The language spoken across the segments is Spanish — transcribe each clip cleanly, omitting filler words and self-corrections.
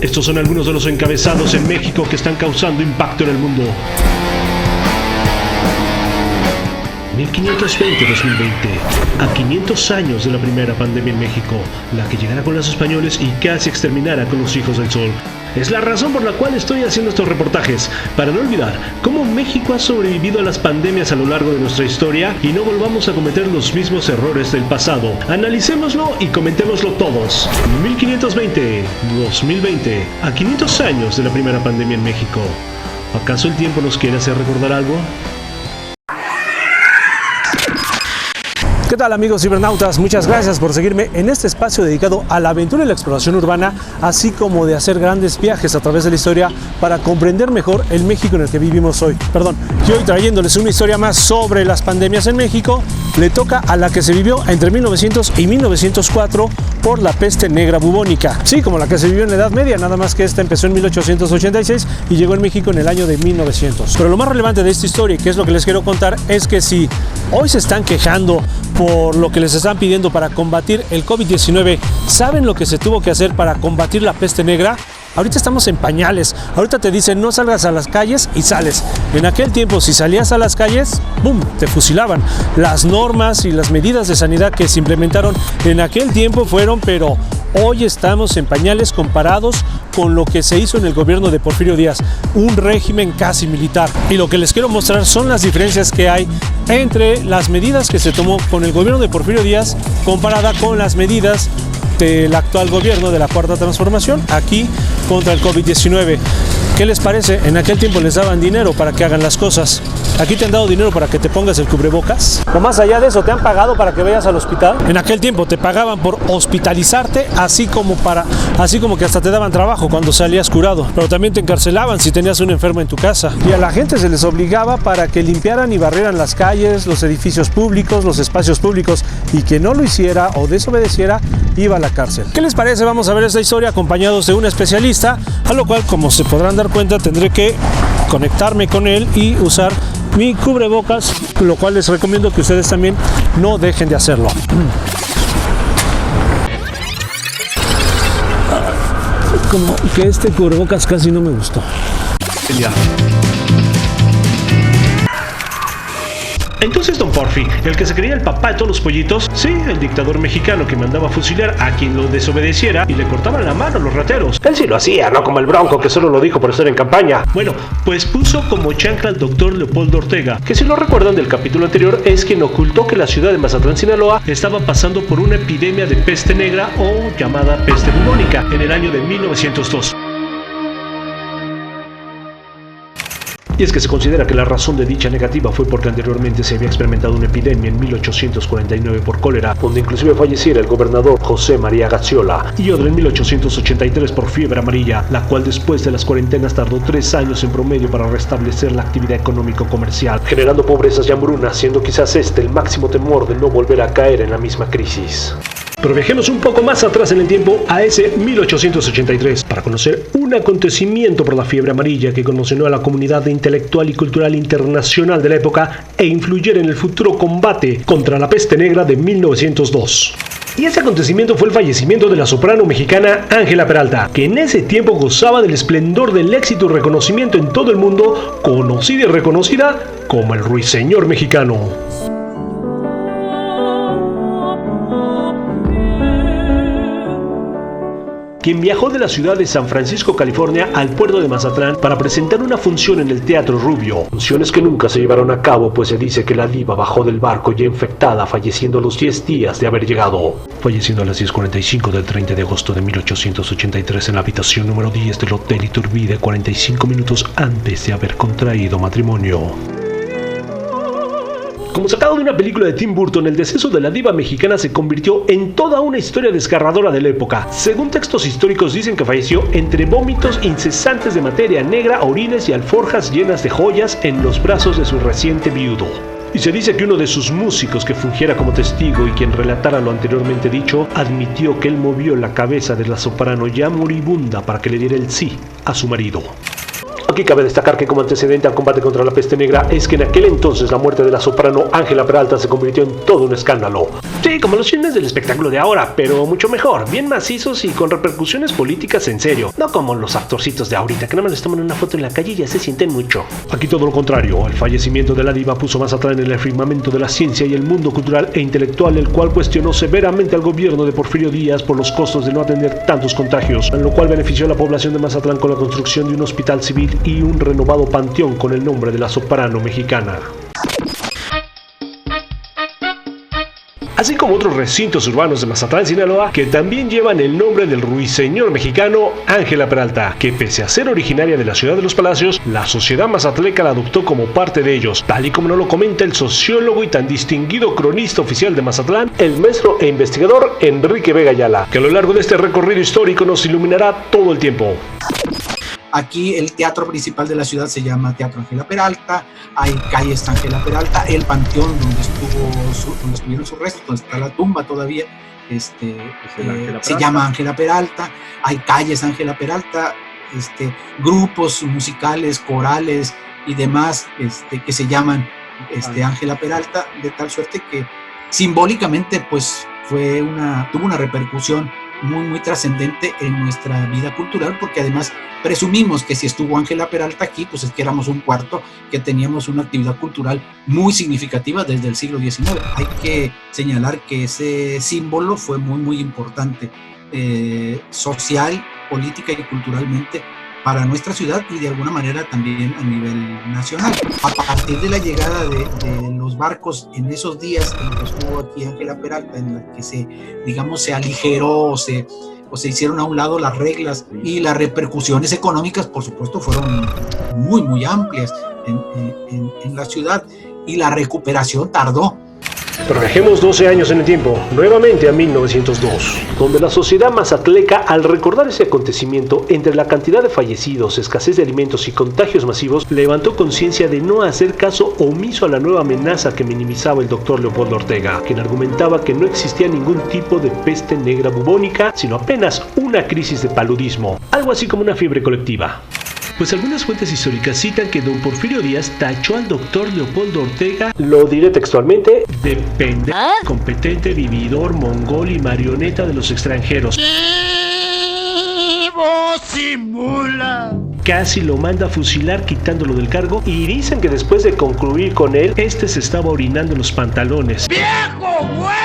Estos son algunos de los encabezados en México que están causando impacto en el mundo. 1520-2020, a 500 años de la primera pandemia en México, la que llegara con los españoles y casi exterminara con los hijos del sol. Es la razón por la cual estoy haciendo estos reportajes, para no olvidar cómo México ha sobrevivido a las pandemias a lo largo de nuestra historia y no volvamos a cometer los mismos errores del pasado. Analicémoslo y comentémoslo todos. 1520-2020, a 500 años de la primera pandemia en México. ¿Acaso el tiempo nos quiere hacer recordar algo? ¿Qué tal, amigos cibernautas? Muchas gracias por seguirme en este espacio dedicado a la aventura y la exploración urbana, así como de hacer grandes viajes a través de la historia para comprender mejor el México en el que vivimos hoy. Y hoy trayéndoles una historia más sobre las pandemias en México, le toca a la que se vivió entre 1900 y 1904 por la peste negra bubónica. Sí, como la que se vivió en la Edad Media, nada más que esta empezó en 1886 y llegó en México en el año de 1900. Pero lo más relevante de esta historia, y que es lo que les quiero contar, es que si hoy se están quejando por lo que les están pidiendo para combatir el COVID-19, ¿saben lo que se tuvo que hacer para combatir la peste negra? Ahorita estamos en pañales. Ahorita te dicen no salgas a las calles y sales. En aquel tiempo, si salías a las calles, ¡bum!, te fusilaban. Las normas y las medidas de sanidad que se implementaron en aquel tiempo fueron, pero hoy estamos en pañales comparados con lo que se hizo en el gobierno de Porfirio Díaz, un régimen casi militar. Y lo que les quiero mostrar son las diferencias que hay entre las medidas que se tomó con el gobierno de Porfirio Díaz comparada con las medidas del actual gobierno de la Cuarta Transformación aquí contra el COVID-19. ¿Qué les parece? En aquel tiempo les daban dinero para que hagan las cosas. ¿Aquí te han dado dinero para que te pongas el cubrebocas? O más allá de eso, ¿te han pagado para que vayas al hospital? En aquel tiempo te pagaban por hospitalizarte, así como que hasta te daban trabajo cuando salías curado. Pero también te encarcelaban si tenías un enfermo en tu casa. Y a la gente se les obligaba para que limpiaran y barrieran las calles, los edificios públicos, los espacios públicos. Y quien no lo hiciera o desobedeciera, iba a la cárcel. ¿Qué les parece? Vamos a ver esta historia acompañados de un especialista, a lo cual, como se podrán dar cuenta, tendré que conectarme con él y usar mi cubrebocas, lo cual les recomiendo que ustedes también no dejen de hacerlo. Como que este cubrebocas casi no me gustó. Ya. Entonces don Porfi, el que se creía el papá de todos los pollitos, sí, el dictador mexicano que mandaba a fusilar a quien lo desobedeciera y le cortaban la mano a los rateros. Él sí lo hacía, no como el Bronco que solo lo dijo por estar en campaña. Bueno, pues puso como chancla al doctor Leopoldo Ortega, que si lo recuerdan del capítulo anterior es quien ocultó que la ciudad de Mazatlán, Sinaloa estaba pasando por una epidemia de peste negra o llamada peste bubónica en el año de 1902. Y es que se considera que la razón de dicha negativa fue porque anteriormente se había experimentado una epidemia en 1849 por cólera, donde inclusive falleciera el gobernador José María Gatziola, y otra en 1883 por fiebre amarilla, la cual después de las cuarentenas tardó 3 años en promedio para restablecer la actividad económico-comercial, generando pobrezas y hambrunas, siendo quizás este el máximo temor de no volver a caer en la misma crisis. Pero viajemos un poco más atrás en el tiempo, a ese 1883, para conocer un acontecimiento por la fiebre amarilla que conmocionó a la comunidad intelectual y cultural internacional de la época e influyera en el futuro combate contra la peste negra de 1902. Y ese acontecimiento fue el fallecimiento de la soprano mexicana Ángela Peralta, que en ese tiempo gozaba del esplendor del éxito y reconocimiento en todo el mundo, conocida y reconocida como el Ruiseñor mexicano. Quien viajó de la ciudad de San Francisco, California, al puerto de Mazatlán para presentar una función en el Teatro Rubio. Funciones que nunca se llevaron a cabo, pues se dice que la diva bajó del barco ya infectada, falleciendo a los 10 días de haber llegado. Falleciendo a las 10:45 del 30 de agosto de 1883 en la habitación número 10 del Hotel Iturbide, 45 minutos antes de haber contraído matrimonio. Como sacado de una película de Tim Burton, el deceso de la diva mexicana se convirtió en toda una historia desgarradora de la época. Según textos históricos dicen que falleció entre vómitos incesantes de materia negra, orines y alforjas llenas de joyas en los brazos de su reciente viudo. Y se dice que uno de sus músicos que fungiera como testigo y quien relatara lo anteriormente dicho, admitió que él movió la cabeza de la soprano ya moribunda para que le diera el sí a su marido. Aquí cabe destacar que como antecedente al combate contra la peste negra es que en aquel entonces la muerte de la soprano Ángela Peralta se convirtió en todo un escándalo. Sí, como los filmes del espectáculo de ahora, pero mucho mejor, bien macizos y con repercusiones políticas en serio, no como los actorcitos de ahorita que nada más les toman una foto en la calle y ya se sienten mucho. Aquí todo lo contrario, el fallecimiento de la diva puso Mazatlán en el firmamento de la ciencia y el mundo cultural e intelectual, el cual cuestionó severamente al gobierno de Porfirio Díaz por los costos de no atender tantos contagios, en lo cual benefició a la población de Mazatlán con la construcción de un hospital civil y un renovado panteón con el nombre de la soprano mexicana. Así como otros recintos urbanos de Mazatlán, Sinaloa, que también llevan el nombre del ruiseñor mexicano Ángela Peralta, que pese a ser originaria de la ciudad de los Palacios, la sociedad mazatleca la adoptó como parte de ellos, tal y como nos lo comenta el sociólogo y tan distinguido cronista oficial de Mazatlán, el maestro e investigador Enrique Vega Ayala, que a lo largo de este recorrido histórico nos iluminará todo el tiempo. Aquí el teatro principal de la ciudad se llama Teatro Ángela Peralta, hay calles Ángela Peralta, el panteón donde estuvieron sus restos, donde está la tumba todavía, se llama Ángela Peralta, hay calles Ángela Peralta, grupos musicales, corales y demás que se llaman Ángela Peralta, de tal suerte que simbólicamente pues tuvo una repercusión muy trascendente en nuestra vida cultural, porque además presumimos que si estuvo Ángela Peralta aquí, pues es que éramos un cuarto que teníamos una actividad cultural muy significativa desde el siglo XIX. Hay que señalar que ese símbolo fue muy importante, social, política y culturalmente para nuestra ciudad y de alguna manera también a nivel nacional. A partir de la llegada de los barcos en esos días en que estuvo aquí Ángela Peralta, en la que se aligeró o se hicieron a un lado las reglas, y las repercusiones económicas, por supuesto, fueron muy amplias en la ciudad, y la recuperación tardó. Pero viajemos 12 años en el tiempo, nuevamente a 1902, donde la sociedad mazatleca, al recordar ese acontecimiento, entre la cantidad de fallecidos, escasez de alimentos y contagios masivos, levantó conciencia de no hacer caso omiso a la nueva amenaza que minimizaba el doctor Leopoldo Ortega, quien argumentaba que no existía ningún tipo de peste negra bubónica, sino apenas una crisis de paludismo, algo así como una fiebre colectiva. Pues algunas fuentes históricas citan que don Porfirio Díaz tachó al doctor Leopoldo Ortega, lo diré textualmente, de pendejo, competente, vividor, mongol y marioneta de los extranjeros. Simula. Casi lo manda a fusilar quitándolo del cargo, y dicen que después de concluir con él, se estaba orinando en los pantalones. ¡Viejo güey!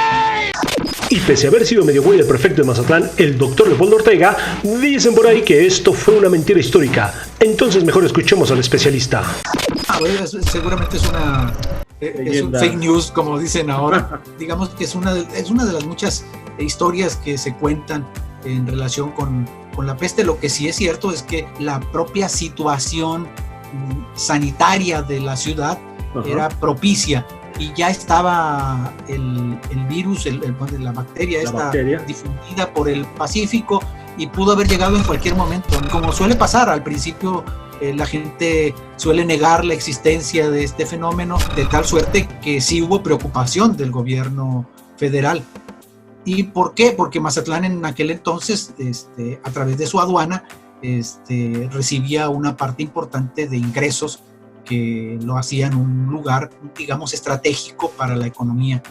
Y pese a haber sido medio güey el prefecto de Mazatlán, el doctor Leopoldo Ortega, dicen por ahí que esto fue una mentira histórica. Entonces mejor escuchemos al especialista. Seguramente es un fake news, como dicen ahora. Digamos que es una de las muchas historias que se cuentan en relación con la peste. Lo que sí es cierto es que la propia situación sanitaria de la ciudad era propicia, y ya estaba el virus, la bacteria difundida por el Pacífico, y pudo haber llegado en cualquier momento. Como suele pasar, al principio la gente suele negar la existencia de este fenómeno, de tal suerte que sí hubo preocupación del gobierno federal. ¿Y por qué? Porque Mazatlán en aquel entonces, a través de su aduana, recibía una parte importante de ingresos que lo hacían un lugar, digamos, estratégico para la economía.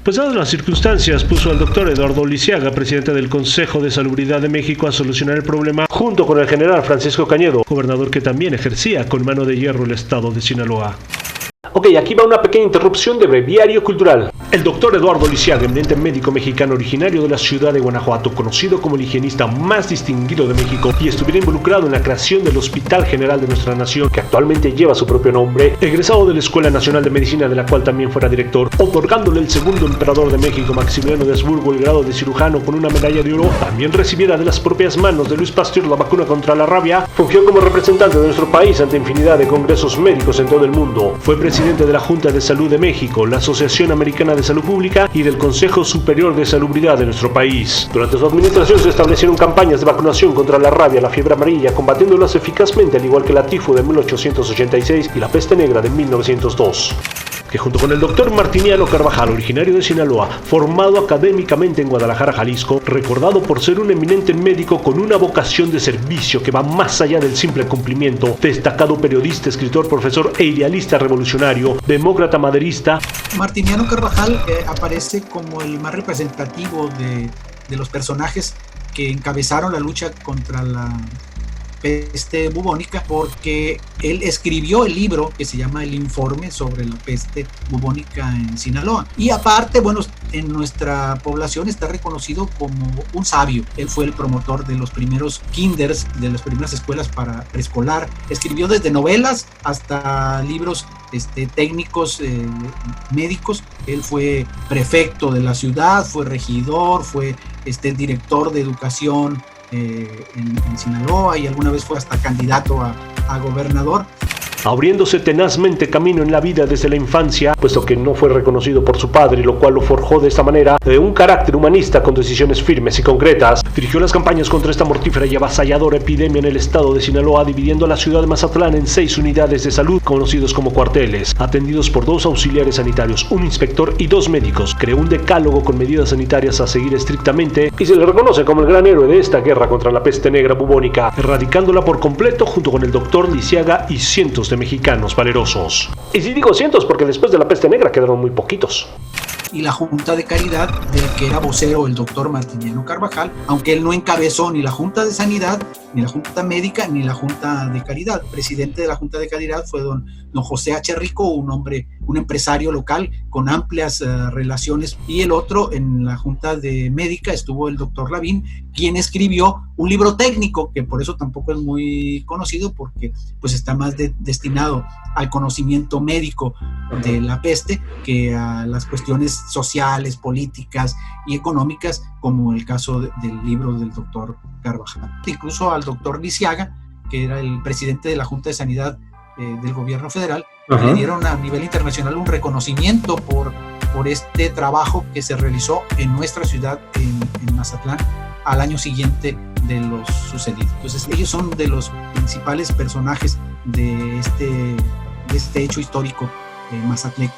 Pues dadas las circunstancias, puso al doctor Eduardo Lisiaga, presidente del Consejo de Salubridad de México, a solucionar el problema junto con el general Francisco Cañedo, gobernador que también ejercía con mano de hierro el estado de Sinaloa. Ok, aquí va una pequeña interrupción de breviario cultural. El doctor Eduardo Lisiaga, eminente médico mexicano originario de la ciudad de Guanajuato, conocido como el higienista más distinguido de México, y estuviera involucrado en la creación del Hospital General de nuestra nación, que actualmente lleva su propio nombre, egresado de la Escuela Nacional de Medicina, de la cual también fuera director, otorgándole el segundo emperador de México, Maximiliano de Habsburgo, el grado de cirujano con una medalla de oro, también recibiera de las propias manos de Luis Pasteur la vacuna contra la rabia, fungió como representante de nuestro país ante infinidad de congresos médicos en todo el mundo, fue presidente de la Junta de Salud de México, la Asociación Americana de Salud Pública y del Consejo Superior de Salubridad de nuestro país. Durante su administración se establecieron campañas de vacunación contra la rabia, la fiebre amarilla, combatiéndolas eficazmente, al igual que la tifo de 1886 y la peste negra de 1902. que junto con el doctor Martiniano Carvajal, originario de Sinaloa, formado académicamente en Guadalajara, Jalisco, recordado por ser un eminente médico con una vocación de servicio que va más allá del simple cumplimiento, destacado periodista, escritor, profesor e idealista revolucionario, demócrata maderista. Martiniano Carvajal aparece como el más representativo de los personajes que encabezaron la lucha contra la peste bubónica, porque él escribió el libro que se llama El Informe sobre la peste bubónica en Sinaloa. Y aparte, bueno, en nuestra población está reconocido como un sabio. Él fue el promotor de los primeros kinders, de las primeras escuelas para preescolar. Escribió desde novelas hasta libros técnicos, médicos. Él fue prefecto de la ciudad, fue regidor, fue director de educación en Sinaloa, y alguna vez fue hasta candidato a gobernador. Abriéndose tenazmente camino en la vida desde la infancia, puesto que no fue reconocido por su padre, lo cual lo forjó de esta manera, de un carácter humanista con decisiones firmes y concretas. Dirigió las campañas contra esta mortífera y avasalladora epidemia en el estado de Sinaloa, dividiendo a la ciudad de Mazatlán en 6 unidades de salud, conocidos como cuarteles, atendidos por 2 auxiliares sanitarios, un inspector y 2 médicos. Creó un decálogo con medidas sanitarias a seguir estrictamente y se le reconoce como el gran héroe de esta guerra contra la peste negra bubónica, erradicándola por completo junto con el doctor Lisiaga y cientos de mexicanos valerosos. Y si digo cientos porque después de la peste negra quedaron muy poquitos. Y la Junta de Caridad, del que era vocero el doctor Martiniano Carvajal, aunque él no encabezó ni la Junta de Sanidad, ni la Junta Médica, ni la Junta de Caridad. Presidente de la Junta de Caridad fue don José H. Rico, un empresario local con amplias relaciones, y el otro en la Junta de Médica estuvo el doctor Lavín, quien escribió un libro técnico que por eso tampoco es muy conocido, porque pues está más destinado al conocimiento médico de la peste que a las cuestiones sociales, políticas y económicas, como el caso del libro del doctor Carvajal. Incluso al doctor Lisiaga, que era el presidente de la Junta de Sanidad del gobierno federal, le dieron a nivel internacional un reconocimiento por este trabajo que se realizó en nuestra ciudad, en Mazatlán, al año siguiente de lo sucedido. Entonces ellos son de los principales personajes de este hecho histórico mazatleco.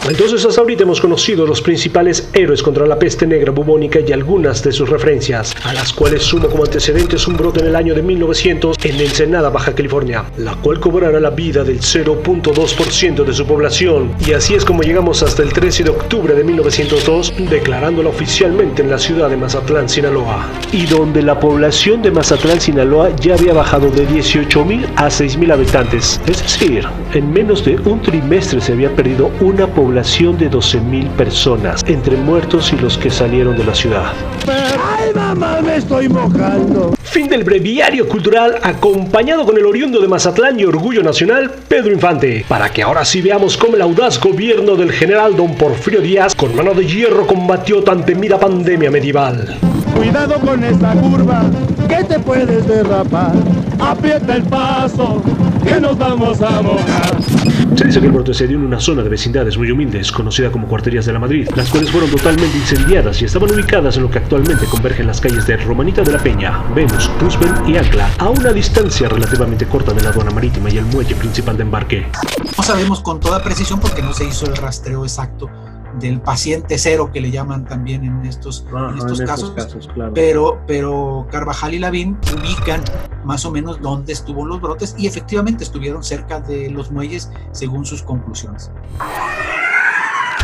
Entonces hasta ahorita hemos conocido los principales héroes contra la peste negra bubónica y algunas de sus referencias, a las cuales sumo como antecedentes un brote en el año de 1900 en Ensenada, Baja California, la cual cobrará la vida del 0.2% de su población, y así es como llegamos hasta el 13 de octubre de 1902, declarándola oficialmente en la ciudad de Mazatlán, Sinaloa, y donde la población de Mazatlán, Sinaloa ya había bajado de 18,000 a 6,000 habitantes, es decir, en menos de un trimestre se había perdido una población de 12,000 personas, entre muertos y los que salieron de la ciudad. ¡Ay, mamá, me estoy mojando! Fin del breviario cultural, acompañado con el oriundo de Mazatlán y orgullo nacional, Pedro Infante, para que ahora sí veamos cómo el audaz gobierno del general don Porfirio Díaz, con mano de hierro, combatió tan temida pandemia medieval. Cuidado con esa curva, que te puedes derrapar. Aprieta el paso, que nos vamos a mojar. Se dice que el brote se dio en una zona de vecindades muy humildes, conocida como Cuarterías de la Madrid, las cuales fueron totalmente incendiadas y estaban ubicadas en lo que actualmente convergen las calles de Romanita de la Peña, Venus, Roosevelt y Ancla, a una distancia relativamente corta de la aduana marítima y el muelle principal de embarque. No sabemos con toda precisión porque no se hizo el rastreo exacto del paciente cero, que le llaman también en estos casos, claro. pero Carvajal y Lavín ubican más o menos dónde estuvo los brotes, y efectivamente estuvieron cerca de los muelles según sus conclusiones.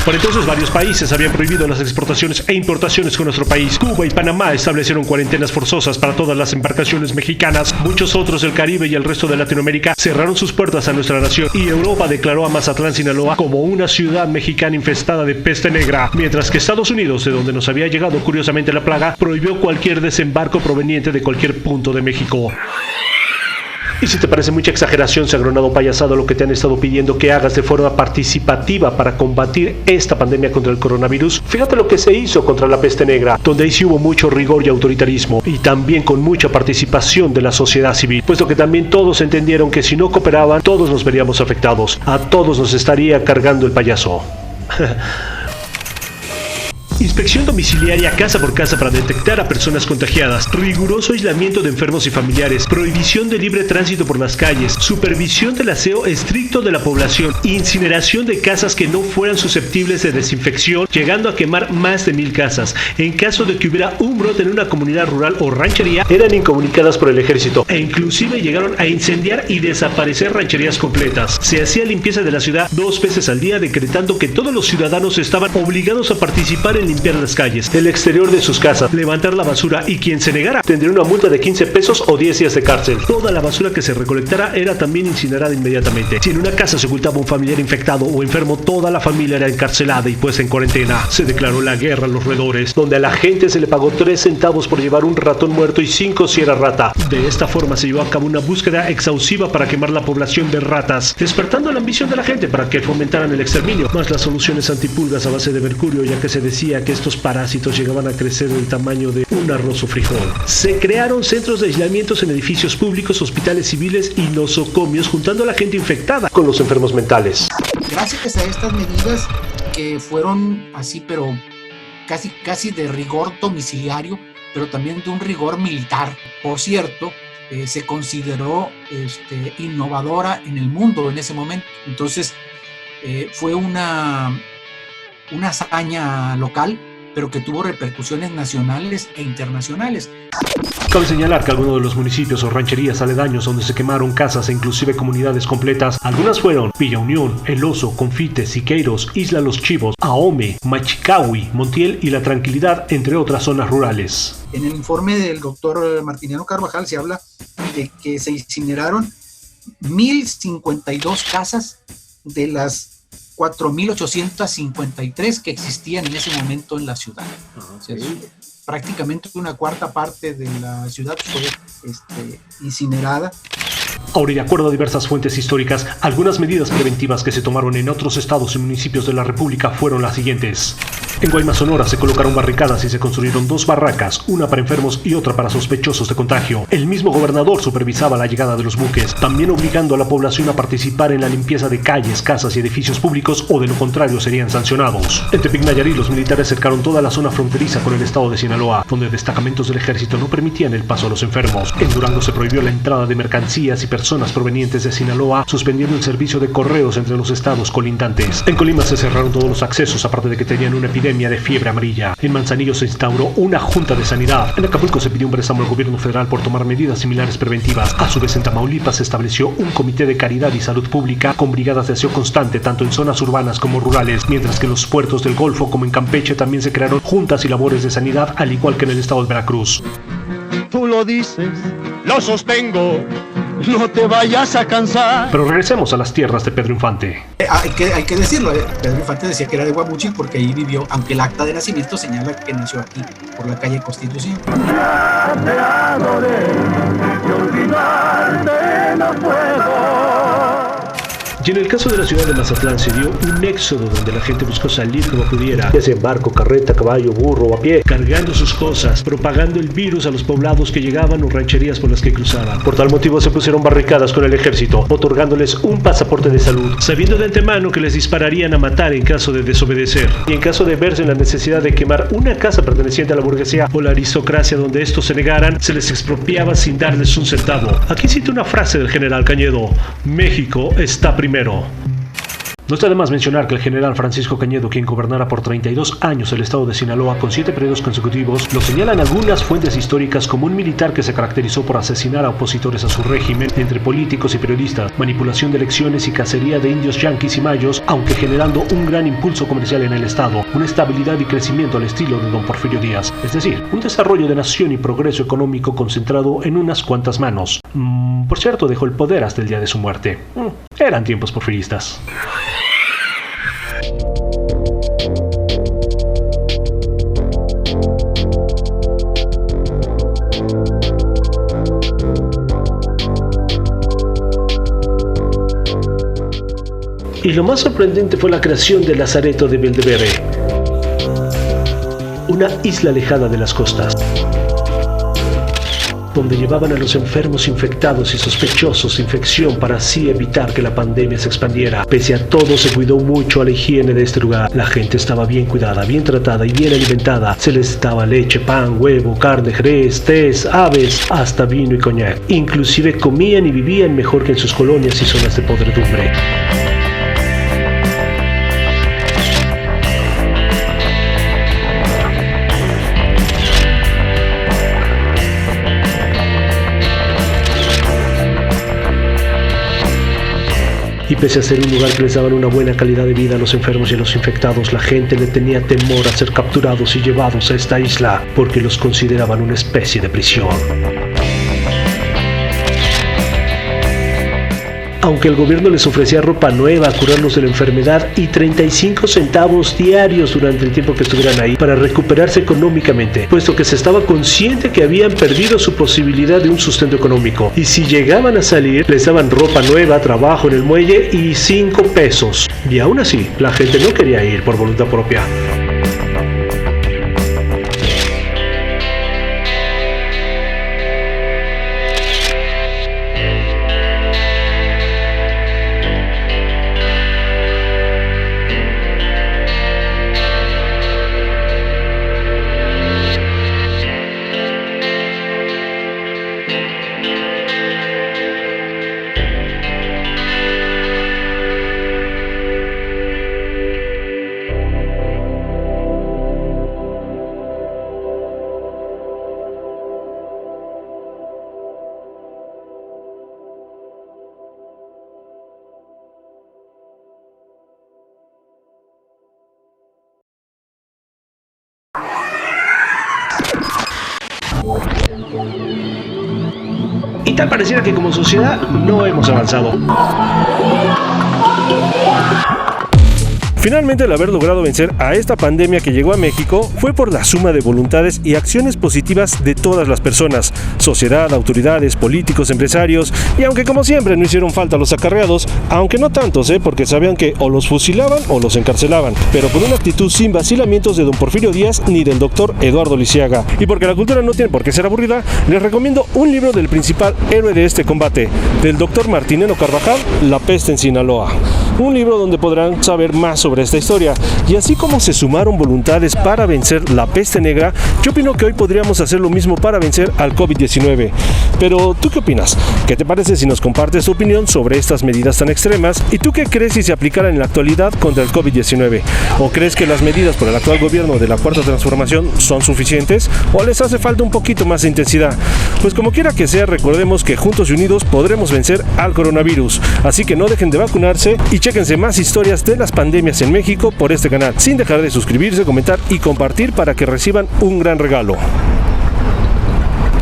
Por entonces varios países habían prohibido las exportaciones e importaciones con nuestro país. Cuba y Panamá establecieron cuarentenas forzosas para todas las embarcaciones mexicanas. Muchos otros del Caribe y el resto de Latinoamérica cerraron sus puertas a nuestra nación, y Europa declaró a Mazatlán, Sinaloa, como una ciudad mexicana infestada de peste negra, mientras que Estados Unidos, de donde nos había llegado curiosamente la plaga, prohibió cualquier desembarco proveniente de cualquier punto de México. Y si te parece mucha exageración, sagronado payasado, lo que te han estado pidiendo que hagas de forma participativa para combatir esta pandemia contra el coronavirus, fíjate lo que se hizo contra la peste negra, donde ahí sí hubo mucho rigor y autoritarismo, y también con mucha participación de la sociedad civil, puesto que también todos entendieron que si no cooperaban, todos nos veríamos afectados, a todos nos estaría cargando el payaso. Inspección domiciliaria casa por casa para detectar a personas contagiadas, riguroso aislamiento de enfermos y familiares, prohibición de libre tránsito por las calles, supervisión del aseo estricto de la población, incineración de casas que no fueran susceptibles de desinfección, llegando a quemar más de 1000 casas. En caso de que hubiera un brote en una comunidad rural o ranchería, eran incomunicadas por el ejército e inclusive llegaron a incendiar y desaparecer rancherías completas. Se hacía limpieza de la ciudad 2 veces al día, decretando que todos los ciudadanos estaban obligados a participar en limpiar las calles, el exterior de sus casas, levantar la basura, y quien se negara tendría una multa de 15 pesos o 10 días de cárcel. Toda la basura que se recolectara era también incinerada inmediatamente. Si en una casa se ocultaba un familiar infectado o enfermo, toda la familia era encarcelada y puesta en cuarentena. Se declaró la guerra a los roedores, donde a la gente se le pagó 3 centavos por llevar un ratón muerto y 5 si era rata. De esta forma se llevó a cabo una búsqueda exhaustiva para quemar la población de ratas, despertando la ambición de la gente para que fomentaran el exterminio, más las soluciones antipulgas a base de mercurio, ya que se decía que estos parásitos llegaban a crecer del tamaño de un arroz o frijol. Se crearon centros de aislamientos en edificios públicos, hospitales civiles y nosocomios, juntando a la gente infectada con los enfermos mentales. Gracias a estas medidas que fueron así, pero casi de rigor domiciliario, pero también de un rigor militar. Por cierto, se consideró innovadora en el mundo en ese momento. Entonces, fue una hazaña local, pero que tuvo repercusiones nacionales e internacionales. Cabe señalar que algunos de los municipios o rancherías aledaños donde se quemaron casas e inclusive comunidades completas, algunas fueron Villa Unión, El Oso, Confite, Siqueiros, Isla Los Chivos, Ahome, Machicahui, Montiel y La Tranquilidad, entre otras zonas rurales. En el informe del doctor Martiniano Carvajal se habla de que se incineraron 1052 casas de las 4.853 que existían en ese momento en la ciudad. O sea, prácticamente una cuarta parte de la ciudad fue incinerada. Ahora, y de acuerdo a diversas fuentes históricas, algunas medidas preventivas que se tomaron en otros estados y municipios de la República fueron las siguientes. En Guaymas, Sonora, se colocaron barricadas y se construyeron 2 barracas, una para enfermos y otra para sospechosos de contagio. El mismo gobernador supervisaba la llegada de los buques, también obligando a la población a participar en la limpieza de calles, casas y edificios públicos, o de lo contrario serían sancionados. En Tepic, Nayarit, los militares cercaron toda la zona fronteriza con el estado de Sinaloa, donde destacamentos del ejército no permitían el paso a los enfermos. En Durango se prohibió la entrada de mercancías y personas provenientes de Sinaloa, suspendiendo el servicio de correos entre los estados colindantes. En Colima se cerraron todos los accesos, aparte de que tenían una epidemia de fiebre amarilla. En Manzanillo se instauró una junta de sanidad. En Acapulco se pidió un préstamo al gobierno federal por tomar medidas similares preventivas. A su vez, en Tamaulipas se estableció un comité de caridad y salud pública con brigadas de aseo constante tanto en zonas urbanas como rurales, mientras que en los puertos del Golfo como en Campeche también se crearon juntas y labores de sanidad, al igual que en el estado de Veracruz. Tú lo dices, lo sostengo, no te vayas a cansar. Pero regresemos a las tierras de Pedro Infante. Hay que decirlo, Pedro Infante decía que era de Guamuchil porque ahí vivió, aunque el acta de nacimiento señala que nació aquí, por la calle Constitución. Ya te adoré, y olvidarte no puedo. Y en el caso de la ciudad de Mazatlán se dio un éxodo donde la gente buscó salir como pudiera, ya sea en barco, carreta, caballo, burro o a pie, cargando sus cosas, propagando el virus a los poblados que llegaban o rancherías por las que cruzaban. Por tal motivo se pusieron barricadas con el ejército, otorgándoles un pasaporte de salud, sabiendo de antemano que les dispararían a matar en caso de desobedecer. Y en caso de verse en la necesidad de quemar una casa perteneciente a la burguesía o la aristocracia donde estos se negaran, se les expropiaba sin darles un centavo. Aquí cito una frase del general Cañedo: México está primero. No está de más mencionar que el general Francisco Cañedo, quien gobernara por 32 años el estado de Sinaloa con 7 periodos consecutivos, lo señalan algunas fuentes históricas como un militar que se caracterizó por asesinar a opositores a su régimen, entre políticos y periodistas, manipulación de elecciones y cacería de indios yanquis y mayos, aunque generando un gran impulso comercial en el estado, una estabilidad y crecimiento al estilo de don Porfirio Díaz, es decir, un desarrollo de nación y progreso económico concentrado en unas cuantas manos. Por cierto, dejó el poder hasta el día de su muerte. Eran tiempos porfiristas. Y lo más sorprendente fue la creación del Lazareto de Belvedere, una isla alejada de las costas. donde llevaban a los enfermos infectados y sospechosos de infección para así evitar que la pandemia se expandiera. Pese a todo, se cuidó mucho a la higiene de este lugar. La gente estaba bien cuidada, bien tratada y bien alimentada. Se les daba leche, pan, huevo, carne, jerez, tés, aves, hasta vino y coñac. Inclusive comían y vivían mejor que en sus colonias y zonas de podredumbre. Y pese a ser un lugar que les daban una buena calidad de vida a los enfermos y a los infectados, la gente le tenía temor a ser capturados y llevados a esta isla porque los consideraban una especie de prisión. Aunque el gobierno les ofrecía ropa nueva, curarlos de la enfermedad y 35 centavos diarios durante el tiempo que estuvieran ahí para recuperarse económicamente, puesto que se estaba consciente que habían perdido su posibilidad de un sustento económico. Y si llegaban a salir, les daban ropa nueva, trabajo en el muelle y 5 pesos. Y aún así, la gente no quería ir por voluntad propia. Y tal pareciera que como sociedad no hemos avanzado. Finalmente, el haber logrado vencer a esta pandemia que llegó a México fue por la suma de voluntades y acciones positivas de todas las personas, sociedad, autoridades, políticos, empresarios, y aunque como siempre no hicieron falta los acarreados, aunque no tantos, porque sabían que o los fusilaban o los encarcelaban, pero con una actitud sin vacilamientos de don Porfirio Díaz ni del doctor Eduardo Lisiaga. Y porque la cultura no tiene por qué ser aburrida, les recomiendo un libro del principal héroe de este combate, del doctor Martineno Carvajal, La peste en Sinaloa. Un libro donde podrán saber más sobre esta historia. Y así como se sumaron voluntades para vencer la peste negra, yo opino que hoy podríamos hacer lo mismo para vencer al COVID-19. Pero, ¿tú qué opinas? ¿Qué te parece si nos compartes tu opinión sobre estas medidas tan extremas? ¿Y tú qué crees si se aplicaran en la actualidad contra el COVID-19? ¿O crees que las medidas por el actual gobierno de la Cuarta Transformación son suficientes? ¿O les hace falta un poquito más de intensidad? Pues como quiera que sea, recordemos que juntos y unidos podremos vencer al coronavirus. Así que no dejen de vacunarse y chéquense más historias de las pandemias en México por este canal, sin dejar de suscribirse, comentar y compartir para que reciban un gran regalo.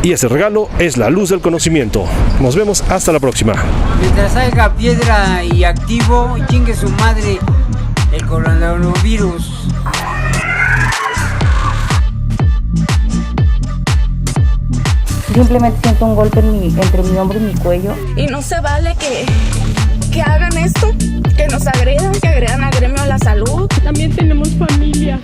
Y ese regalo es la luz del conocimiento. Nos vemos hasta la próxima. Mientras haya piedra y activo, chingue su madre el coronavirus. Simplemente siento un golpe entre mi hombro y mi cuello. Y no se vale que hagan esto, que nos agredan, que agredan al gremio de la salud. También tenemos familia.